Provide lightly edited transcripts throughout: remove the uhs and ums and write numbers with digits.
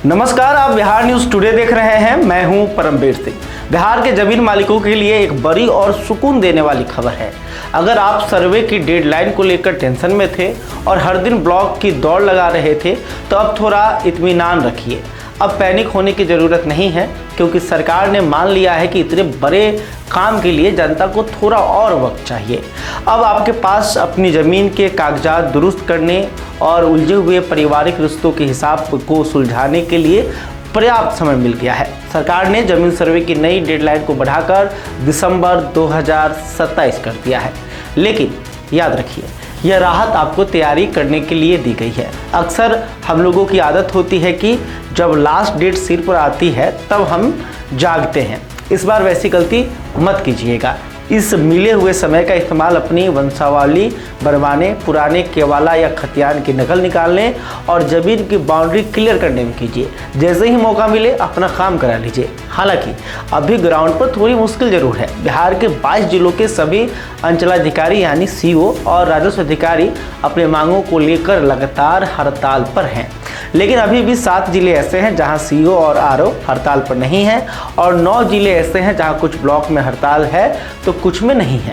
नमस्कार, आप Bihar news today देख रहे हैं। मैं हूं परमवीर सिंह। बिहार के जमीन मालिकों के लिए एक बड़ी और सुकून देने वाली खबर है। अगर आप सर्वे की डेडलाइन को लेकर टेंशन में थे और हर दिन ब्लॉक की दौड़ लगा रहे थे, तो अब थोड़ा इत्मीनान रखिए। अब पैनिक होने की ज़रूरत नहीं है, क्योंकि सरकार ने मान लिया है कि इतने बड़े काम के लिए जनता को थोड़ा और वक्त चाहिए। अब आपके पास अपनी ज़मीन के कागजात दुरुस्त करने और उलझे हुए पारिवारिक रिश्तों के हिसाब को सुलझाने के लिए पर्याप्त समय मिल गया है। सरकार ने जमीन सर्वे की नई डेडलाइन को बढ़ाकर दिसंबर 2027 कर दिया है। लेकिन याद रखिए, यह राहत आपको तैयारी करने के लिए दी गई है। अक्सर हम लोगों की आदत होती है कि जब लास्ट डेट सिर पर आती है तब हम जागते हैं। इस बार वैसी गलती मत कीजिएगा। इस मिले हुए समय का इस्तेमाल अपनी वंशावली बनवाने, पुराने केवाला या खतियान की नकल निकालने और ज़मीन की बाउंड्री क्लियर करने में कीजिए। जैसे ही मौका मिले अपना काम करा लीजिए। हालांकि अभी ग्राउंड पर थोड़ी मुश्किल जरूर है। बिहार के 22 जिलों के सभी अंचलाधिकारी यानी सीओ और राजस्व अधिकारी अपने मांगों को लेकर लगातार हड़ताल पर हैं। लेकिन अभी भी 7 जिले ऐसे हैं जहां सीओ और आरओ हड़ताल पर नहीं हैं और 9 जिले ऐसे हैं जहां कुछ ब्लॉक में हड़ताल है तो कुछ में नहीं है।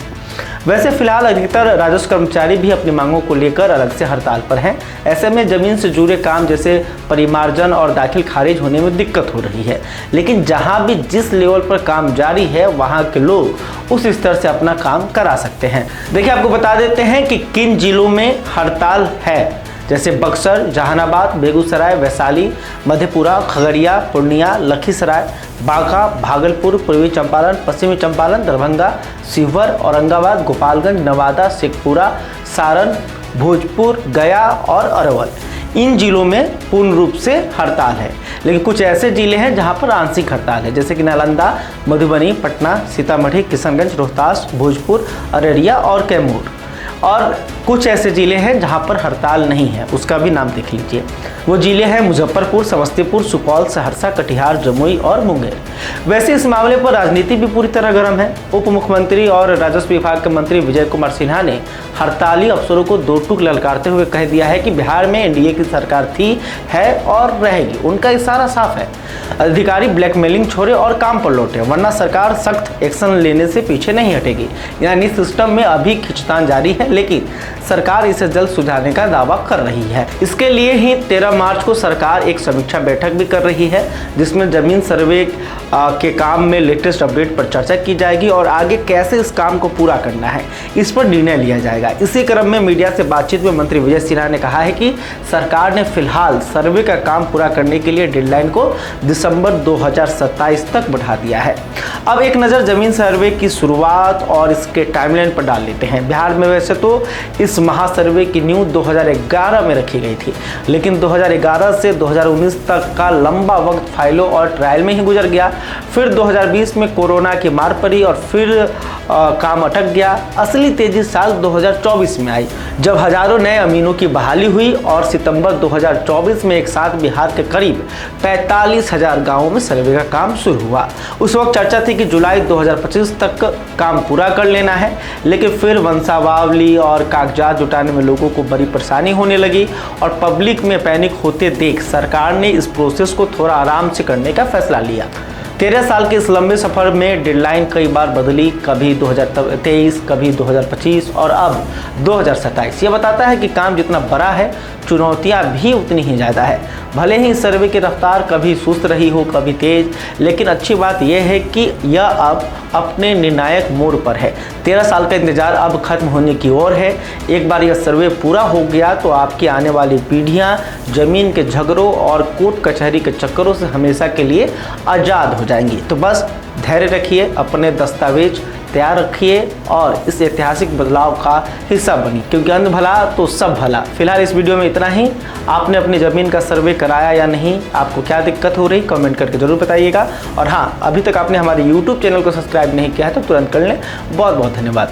वैसे फिलहाल अधिकतर राजस्व कर्मचारी भी अपनी मांगों को लेकर अलग से हड़ताल पर हैं। ऐसे में जमीन से जुड़े काम जैसे परिमार्जन और दाखिल खारिज होने में दिक्कत हो रही है। लेकिन जहां भी जिस लेवल पर काम जारी है, वहां के लोग उस स्तर से अपना काम करा सकते हैं। देखिए, आपको बता देते हैं कि किन जिलों में हड़ताल है, जैसे बक्सर, जहानाबाद, बेगूसराय, वैशाली, मधेपुरा, खगड़िया, पूर्णिया, लखीसराय, बांका, भागलपुर, पूर्वी चंपारण, पश्चिमी चंपारण, दरभंगा, शिवहर, औरंगाबाद, गोपालगंज, नवादा, शेखपुरा, सारण, भोजपुर, गया और अरवल। इन जिलों में पूर्ण रूप से हड़ताल है। लेकिन कुछ ऐसे जिले हैं जहां पर आंशिक हड़ताल है, जैसे कि नालंदा, मधुबनी, पटना, सीतामढ़ी, किशनगंज, रोहतास, भोजपुर, अररिया और कैमूर। और कुछ ऐसे ज़िले हैं जहां पर हड़ताल नहीं है, उसका भी नाम देख लीजिए। वो ज़िले हैं मुजफ्फरपुर, समस्तीपुर, सुपौल, सहरसा, कटिहार, जमुई और मुंगेर। वैसे इस मामले पर राजनीति भी पूरी तरह गर्म है। उप मुख्यमंत्री और राजस्व विभाग के मंत्री विजय कुमार सिन्हा ने हड़ताली अफसरों को दो टूक ललकारते हुए कह दिया है कि बिहार में एनडीए की सरकार थी, है और रहेगी। उनका इशारा साफ है, अधिकारी ब्लैकमेलिंग छोड़े और काम पर लौटे, वरना सरकार सख्त एक्शन लेने से पीछे नहीं हटेगी। यानी सिस्टम में अभी खींचतान जारी है, लेकिन सरकार इसे जल्द सुधारने का दावा कर रही है। इसके लिए ही 13 मार्च को सरकार एक समीक्षा बैठक भी कर रही है, जिसमें जमीन सर्वे के काम में लेटेस्ट अपडेट पर चर्चा की जाएगी और आगे कैसे इस काम को पूरा करना है, इस पर निर्णय लिया जाएगा। इसी क्रम में मीडिया से बातचीत में मंत्री विजय सिन्हा ने कहा है कि सरकार ने फिलहाल सर्वे का काम पूरा करने के लिए डेडलाइन को दिसंबर 2027 तक बढ़ा दिया है। अब एक नज़र जमीन सर्वे की शुरुआत और इसके टाइमलाइन पर डाल लेते हैं। बिहार में वैसे तो इस महासर्वे की नींव 2011 में रखी गई थी, लेकिन 2011 से 2019 तक का लंबा वक्त फाइलों और ट्रायल में ही गुजर गया। फिर 2020 में कोरोना की मार पड़ी और फिर काम अटक गया। असली तेजी साल 2024 में आई, जब हजारों नए अमीनों की बहाली हुई और सितंबर 2024 में एक साथ बिहार के करीब 45,000 गाँवों में सर्वे का काम शुरू हुआ। उस वक्त चर्चा थी कि जुलाई 2025 तक काम पूरा कर लेना है, लेकिन फिर वंशावली और कागजात जुटाने में लोगों को बड़ी परेशानी होने लगी और पब्लिक में पैनिक होते देख सरकार ने इस प्रोसेस को थोड़ा आराम से करने का फैसला लिया। 13 साल के इस लंबे सफर में डेडलाइन कई बार बदली, कभी 2023, कभी 2025 और अब 2027। ये बताता है कि काम जितना बड़ा है, चुनौतियां भी उतनी ही ज़्यादा है। भले ही सर्वे की रफ्तार कभी सुस्त रही हो, कभी तेज, लेकिन अच्छी बात यह है कि यह अब अपने निर्णायक मोड़ पर है। 13 साल का इंतजार अब खत्म होने की ओर है। एक बार यह सर्वे पूरा हो गया तो आपकी आने वाली पीढ़ियां जमीन के झगड़ों और कोर्ट कचहरी के चक्करों से हमेशा के लिए आज़ाद हो जाएंगी। तो बस धैर्य रखिए, अपने दस्तावेज तैयार रखिए और इस ऐतिहासिक बदलाव का हिस्सा बनिए, क्योंकि अंत भला तो सब भला। फिलहाल इस वीडियो में इतना ही। आपने अपनी ज़मीन का सर्वे कराया या नहीं, आपको क्या दिक्कत हो रही, कमेंट करके ज़रूर बताइएगा। और हाँ, अभी तक आपने हमारे YouTube चैनल को सब्सक्राइब नहीं किया है तो तुरंत कर लें। बहुत बहुत धन्यवाद।